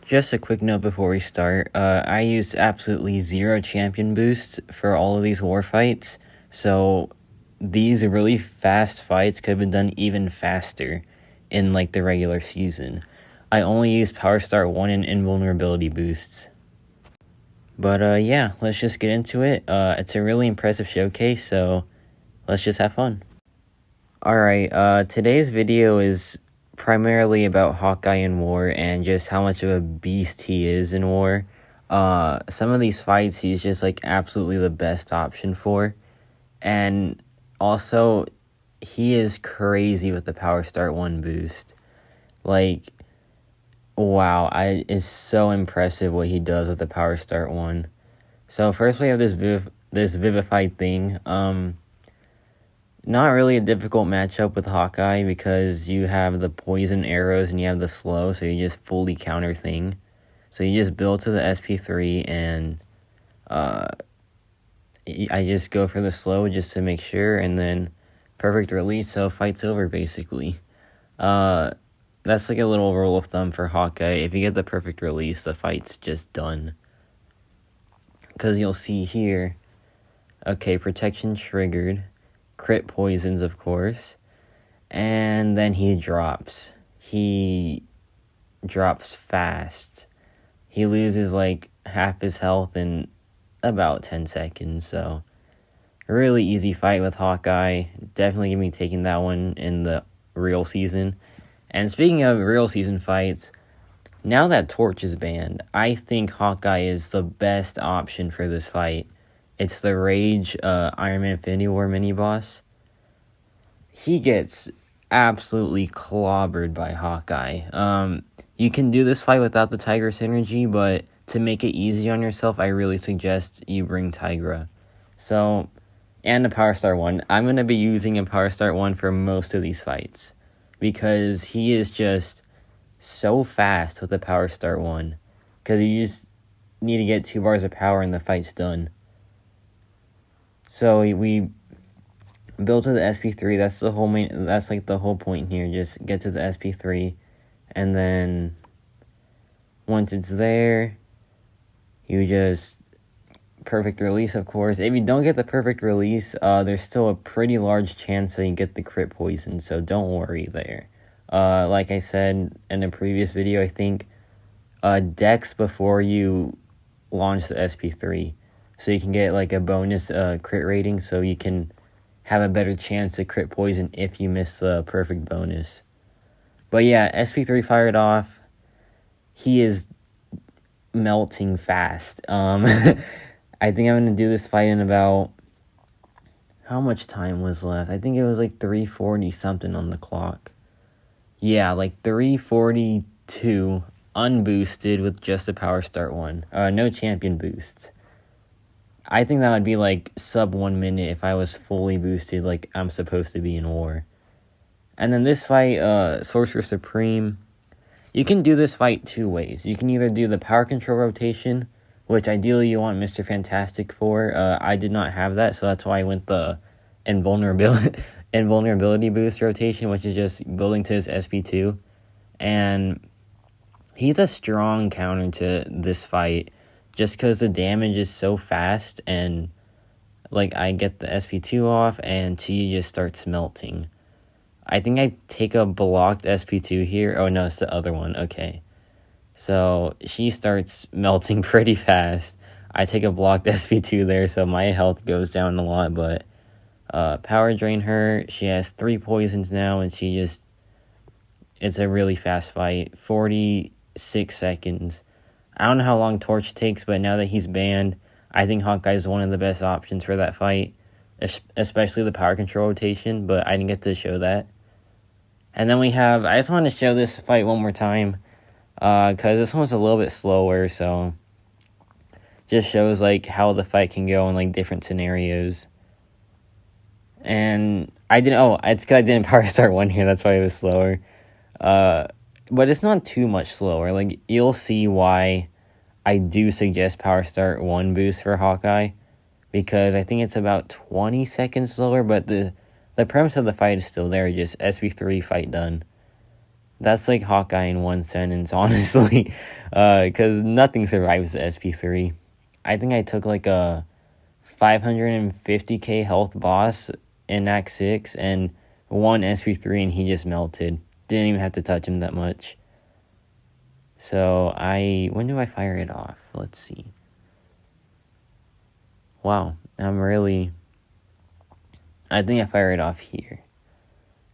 Just a quick note before we start. I used absolutely 0 champion boosts for all of these war fights, so these really fast fights could have been done even faster in like the regular season. I only used Power Start 1 and invulnerability boosts. But yeah, let's just get into it. It's a really impressive showcase, so let's just have fun. Alright, today's video is primarily about Hawkeye in war and just how much of a beast he is in war. Some of these fights he's just like absolutely the best option for. And also, he is crazy with the Power Start 1 boost. Like, wow, it's so impressive what he does with the Power Start 1. So first we have this Vivified Thing. Not really a difficult matchup with Hawkeye because you have the poison arrows and you have the slow, so you just fully counter thing. So you just build to the SP3 and I just go for the slow just to make sure, and then perfect release, so fight's over basically. That's like a little rule of thumb for Hawkeye. If you get the perfect release, the fight's just done. Because you'll see here, okay, protection triggered. Crit poisons, of course, and then he drops. He drops fast. He loses like half his health in about 10 seconds, so really easy fight with Hawkeye. Definitely gonna be taking that one in the real season. And speaking of real season fights, now that Torch is banned, I think Hawkeye is the best option for this fight. It's the Rage Iron Man Infinity War Miniboss. He gets absolutely clobbered by Hawkeye. You can do this fight without the Tigra synergy, but to make it easy on yourself, I really suggest you bring Tigra. So, and a Power Star 1. I'm going to be using a Power Star 1 for most of these fights because he is just so fast with the Power Star 1. Because you just need to get 2 bars of power and the fight's done. So we build to the SP3. That's the whole that's like the whole point here. Just get to the SP3, and then once it's there, you just perfect release, of course. If you don't get the perfect release, there's still a pretty large chance that you get the crit poison, so don't worry there. Like I said in a previous video, I think Dex before you launch the SP3. So you can get like a bonus crit rating, so you can have a better chance to crit poison if you miss the perfect bonus. But yeah, SP3 fired off. He is melting fast. I think I'm going to do this fight in about... How much time was left? I think it was like 3:40 something on the clock. Yeah, like 3:42 unboosted with just a Power Start 1. No champion boosts. I think that would be like sub 1 minute if I was fully boosted like I'm supposed to be in war. And then this fight, Sorcerer Supreme, you can do this fight 2 ways. You can either do the power control rotation, which ideally you want Mr. Fantastic for. I did not have that, so that's why I went the invulnerability boost rotation, which is just building to his SP2. And he's a strong counter to this fight, just because the damage is so fast, and like I get the SP2 off and T just starts melting. I think I take a blocked SP2 here. Oh no, it's the other one. Okay. So she starts melting pretty fast. I take a blocked SP2 there, so my health goes down a lot, but power drain her. She has 3 poisons now, and it's a really fast fight. 46 seconds. I don't know how long Torch takes, but now that he's banned, I think Hawkeye is one of the best options for that fight, especially the power control rotation, but I didn't get to show that. And then we have, I just want to show this fight one more time, because this one's a little bit slower, so just shows like how the fight can go in like different scenarios. And it's because I didn't Power Start 1 here, that's why it was slower. But it's not too much slower. Like, you'll see why I do suggest Power Start 1 boost for Hawkeye, because I think it's about 20 seconds slower, but the premise of the fight is still there, just SP3 fight done. That's like Hawkeye in one sentence, honestly. Because nothing survives the SP3. I think I took like a 550k health boss in Act 6 and one SP3 and he just melted. Didn't even have to touch him that much. So when do I fire it off? Let's see. Wow, I think I fire it off here.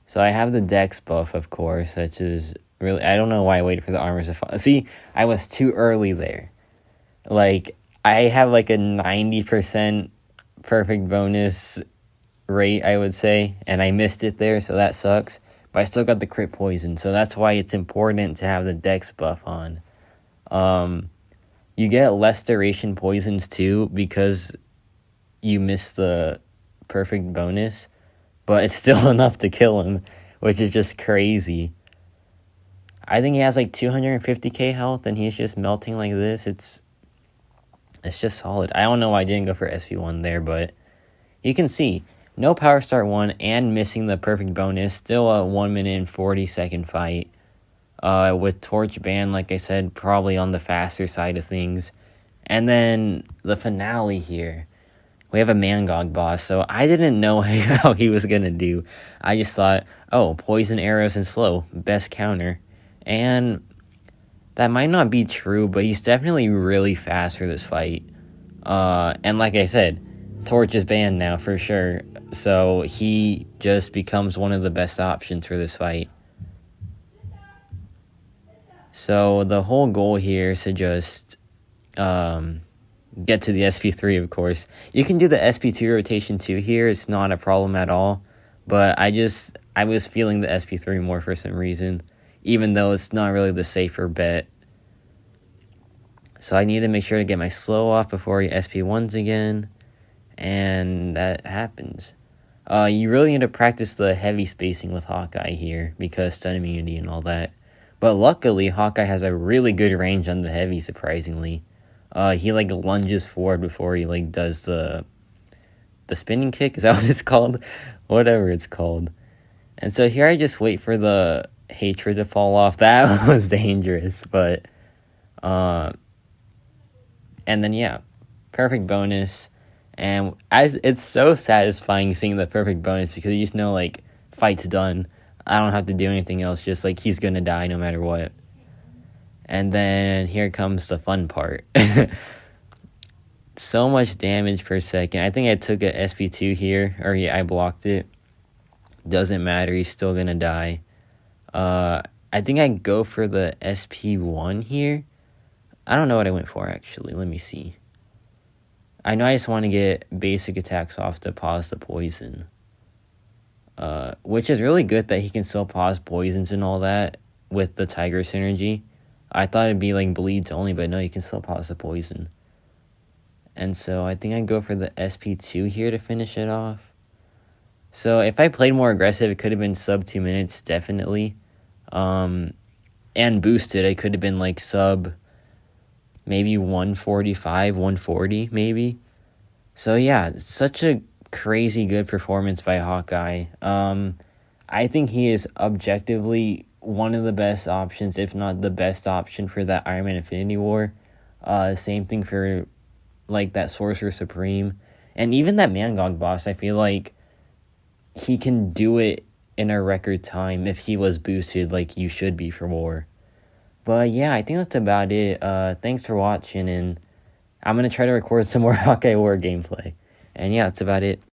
So I have the dex buff, of course, which is really, I don't know why I waited for the armors to fall. See, I was too early there. Like, I have like a 90% perfect bonus rate, I would say, and I missed it there, so that sucks. But I still got the crit poison, so that's why it's important to have the dex buff on. You get less duration poisons too because you miss the perfect bonus, but it's still enough to kill him, which is just crazy. I think he has like 250k health and he's just melting like this. It's just solid. I don't know why I didn't go for SV1 there, but you can see no power start 1 and missing the perfect bonus. Still a 1 minute and 40-second fight. With Torch Band, like I said, probably on the faster side of things. And then the finale here. We have a Mangog Boss, so I didn't know how he was going to do. I just thought, oh, poison arrows and slow, best counter. And that might not be true, but he's definitely really fast for this fight. And like I said, Torch is banned now for sure, so he just becomes one of the best options for this fight. So the whole goal here is to just get to the SP3, of course. You can do the SP2 rotation too here. It's not a problem at all. But I was feeling the SP3 more for some reason, even though it's not really the safer bet. So I need to make sure to get my slow off before he SP1s again. And that happens. You really need to practice the heavy spacing with Hawkeye here because stun immunity and all that. But luckily, Hawkeye has a really good range on the heavy, surprisingly. He, like, lunges forward before he, like, does the spinning kick. Is that what it's called? Whatever it's called. And so here I just wait for the hatred to fall off. That was dangerous, but... and then, yeah, perfect bonus. And it's so satisfying seeing the perfect bonus because you just know, like, fight's done. I don't have to do anything else, just like he's gonna die no matter what. And then here comes the fun part. So much damage per second. I think I took a SP2 here, or yeah, I blocked it. Doesn't matter, he's still gonna die. I think I go for the SP1 here. I don't know what I went for actually, let me see. I know I just want to get basic attacks off to pause the poison. Which is really good that he can still pause poisons and all that with the Tiger synergy. I thought it'd be like bleeds only, but no, you can still pause the poison. And so I think I go for the SP2 here to finish it off. So if I played more aggressive, it could have been sub 2 minutes, definitely. And boosted, I could have been like sub maybe 145, 140 maybe. So yeah, it's such a crazy good performance by Hawkeye. I think he is objectively one of the best options, if not the best option for that Iron Man Infinity War. Same thing for like that Sorcerer Supreme. And even that Mangog Boss, I feel like he can do it in a record time if he was boosted like you should be for War. But yeah, I think that's about it. Thanks for watching, and I'm going to try to record some more Hawkeye War gameplay. And yeah, that's about it.